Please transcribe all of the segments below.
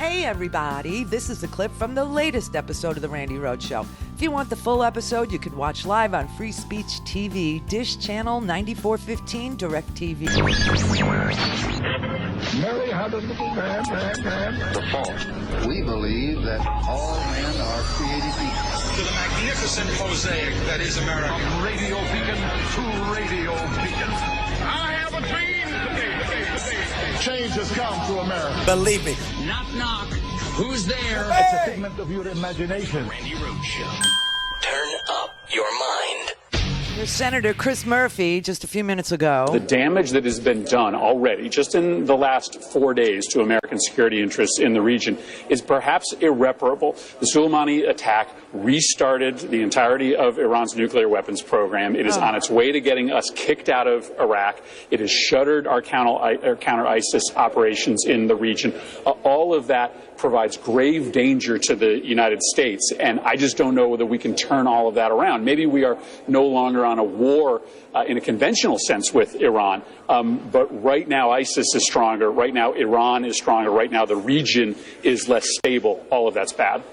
Hey everybody, this is a clip from the latest episode of the Randi Rhodes Show. If you want the full episode, you can watch live on Free Speech TV, Dish Channel 9415, DirecTV. Mary had a little man. The fault. We believe that all men are created equal. To the magnificent mosaic that is America. From radio beacon to radio beacon. I have a dream today. Change has come to America. Believe me. Knock, knock. Who's there? It's a figment of your imagination. Randi Rhodes Show. Turn up your mind. Here's Senator Chris Murphy just a few minutes ago. The damage that has been done already, just in the last 4 days, to American security interests in the region is perhaps irreparable. The Soleimani attack restarted the entirety of Iran's nuclear weapons program. It is on its way to getting us kicked out of Iraq. It has shuttered our counter-ISIS operations in the region. All of that provides grave danger to the United States, and I just don't know whether we can turn all of that around. Maybe we are no longer on a war in a conventional sense with Iran, but right now ISIS is stronger. Right now Iran is stronger. Right now the region is less stable. All of that's bad.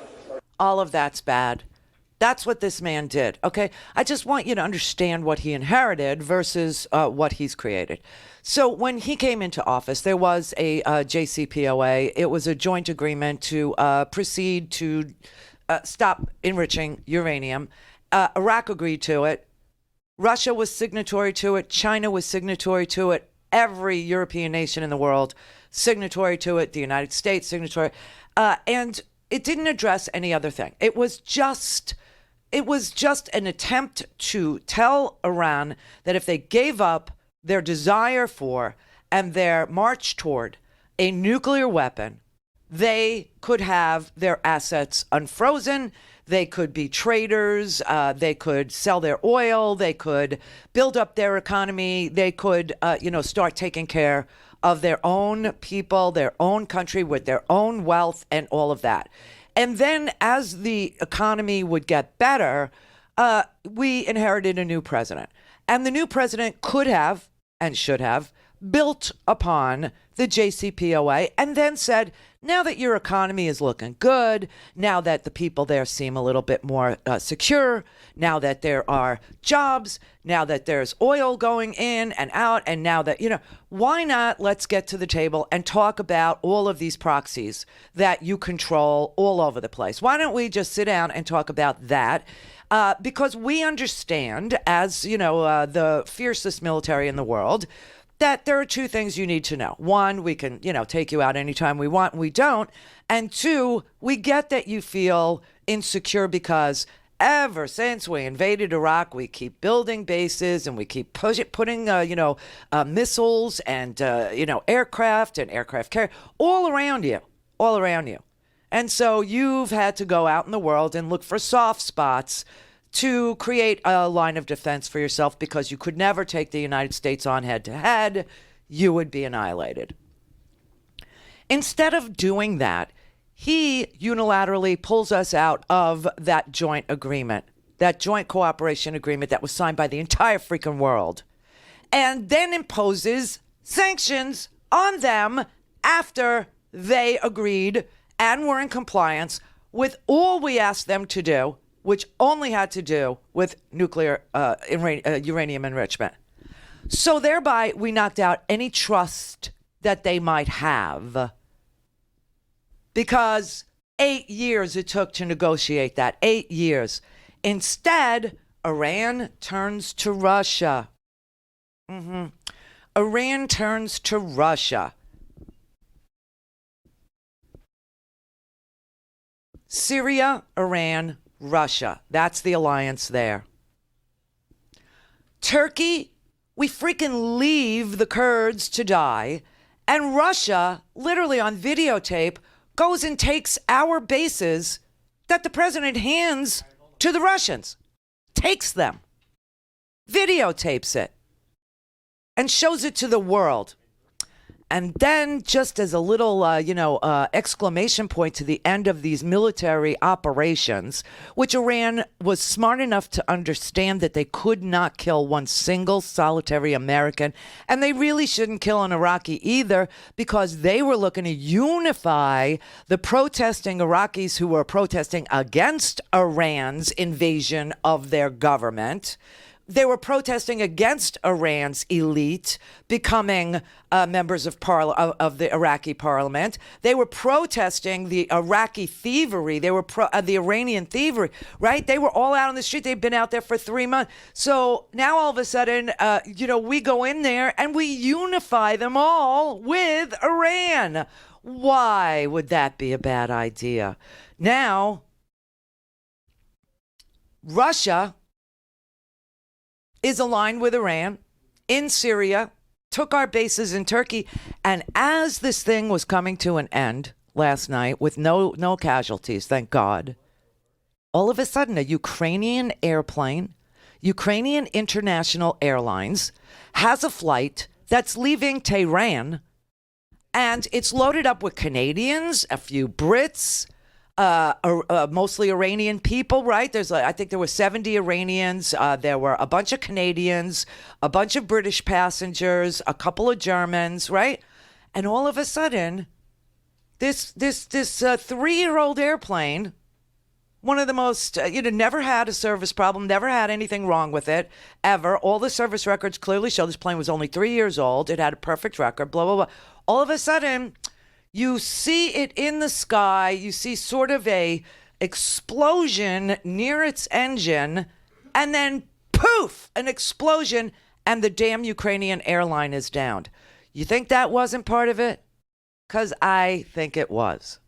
All of that's bad. That's what this man did, okay? I just want you to understand what he inherited versus what he's created. So when he came into office, there was a JCPOA. It was a joint agreement to proceed to stop enriching uranium. Iraq agreed to it. Russia was signatory to it. China was signatory to it. Every European nation in the world signatory to it. The United States signatory. And it didn't address any other thing. It was just an attempt to tell Iran that if they gave up their desire for and their march toward a nuclear weapon, they could have their assets unfrozen. They could be traders. They could sell their oil. They could build up their economy. They could, start taking care of their own people, their own country with their own wealth and all of that. And then as the economy would get better, we inherited a new president. And the new president could have and should have built upon the JCPOA and then said, now that your economy is looking good, now that the people there seem a little bit more secure, now that there are jobs, now that there's oil going in and out, and now that, why not let's get to the table and talk about all of these proxies that you control all over the place? Why don't we just sit down and talk about that? Because we understand, as, the fiercest military in the world, that there are two things you need to know. One, we can, take you out anytime we want, and we don't. And two, we get that you feel insecure because ever since we invaded Iraq, we keep building bases and we keep putting, missiles and, aircraft and aircraft carrier all around you. And so you've had to go out in the world and look for soft spots to create a line of defense for yourself because you could never take the United States on head to head. You would be annihilated. Instead of doing that, he unilaterally pulls us out of that joint agreement, that joint cooperation agreement that was signed by the entire freaking world, and then imposes sanctions on them after they agreed and were in compliance with all we asked them to do, which only had to do with nuclear uranium enrichment. So thereby, we knocked out any trust that they might have. Because 8 years it took to negotiate that, 8 years. Instead, Iran turns to Russia. Iran turns to Russia. Syria, Iran, Russia. That's the alliance there. Turkey, we freaking leave the Kurds to die. And Russia, literally on videotape, goes and takes our bases that the president hands to the Russians. Takes them. Videotapes it. And shows it to the world. And then just as a little, exclamation point to the end of these military operations, which Iran was smart enough to understand that they could not kill one single solitary American. And they really shouldn't kill an Iraqi either, because they were looking to unify the protesting Iraqis who were protesting against Iran's invasion of their government. They were protesting against Iran's elite becoming members of the Iraqi parliament. They were protesting the Iraqi thievery. They were the Iranian thievery, right? They were all out on the street. They've been out there for 3 months. So now all of a sudden, we go in there and we unify them all with Iran. Why would that be a bad idea? Now, Russia is aligned with Iran in Syria, took our bases in Turkey. And as this thing was coming to an end last night with no casualties, thank God, all of a sudden a Ukrainian airplane, Ukrainian International Airlines, has a flight that's leaving Tehran, and it's loaded up with Canadians, a few Brits, mostly Iranian people, right? I think there were 70 Iranians. There were a bunch of Canadians, a bunch of British passengers, a couple of Germans, right? And all of a sudden, this 3-year-old airplane, one of the most, never had a service problem, never had anything wrong with it, ever. All the service records clearly show this plane was only 3 years old. It had a perfect record, blah, blah, blah. All of a sudden, you see it in the sky. You see sort of a explosion near its engine, and then poof, an explosion, and the damn Ukrainian airline is downed. You think that wasn't part of it? Because I think it was.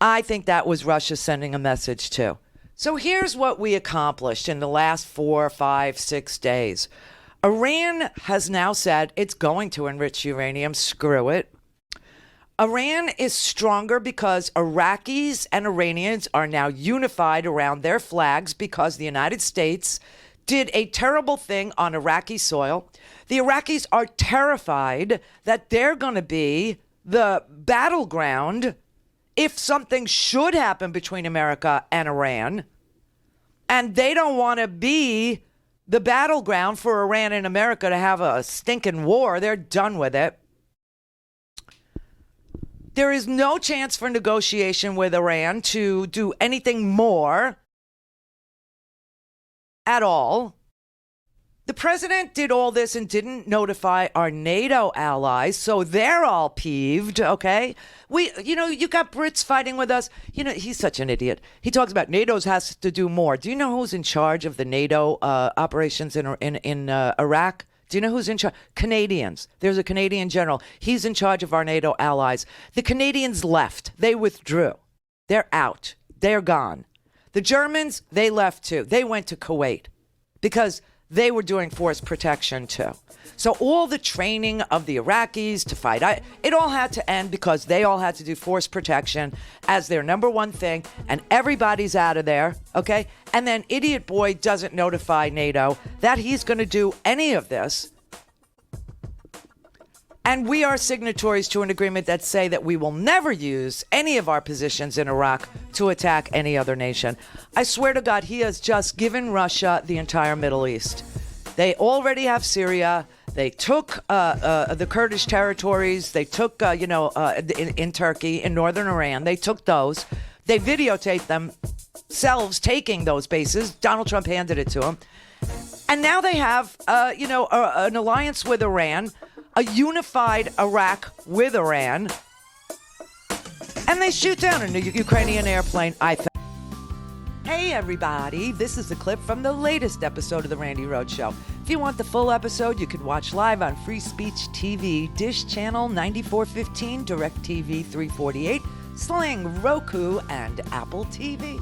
I think that was Russia sending a message too. So here's what we accomplished in the last 4, 5, 6 days. Iran has now said it's going to enrich uranium. Screw it. Iran is stronger because Iraqis and Iranians are now unified around their flags because the United States did a terrible thing on Iraqi soil. The Iraqis are terrified that they're going to be the battleground if something should happen between America and Iran. And they don't want to be the battleground for Iran and America to have a stinking war. They're done with it. There is no chance for negotiation with Iran to do anything more at all. The president did all this and didn't notify our NATO allies, so they're all peeved, okay? You got Brits fighting with us. He's such an idiot. He talks about NATO's has to do more. Do you know who's in charge of the NATO operations in Iraq? Do you know who's in charge? Canadians. There's a Canadian general. He's in charge of our NATO allies. The Canadians left. They withdrew. They're out. They're gone. The Germans, they left too. They went to Kuwait because they were doing force protection too. So all the training of the Iraqis to fight, it all had to end because they all had to do force protection as their number one thing, and everybody's out of there, okay? And then Idiot Boy doesn't notify NATO that he's going to do any of this. And we are signatories to an agreement that say that we will never use any of our positions in Iraq to attack any other nation. I swear to God, he has just given Russia the entire Middle East. They already have Syria. They took the Kurdish territories. They took, in Turkey, in northern Iran. They took those. They videotaped themselves taking those bases. Donald Trump handed it to them. And now they have, an alliance with Iran, a unified Iraq with Iran, and they shoot down a Ukrainian airplane. Hey everybody, this is a clip from the latest episode of the Randi Rhodes Show. If you want the full episode, you can watch live on Free Speech TV, Dish Channel 9415, DirecTV 348, Sling, Roku, and Apple TV.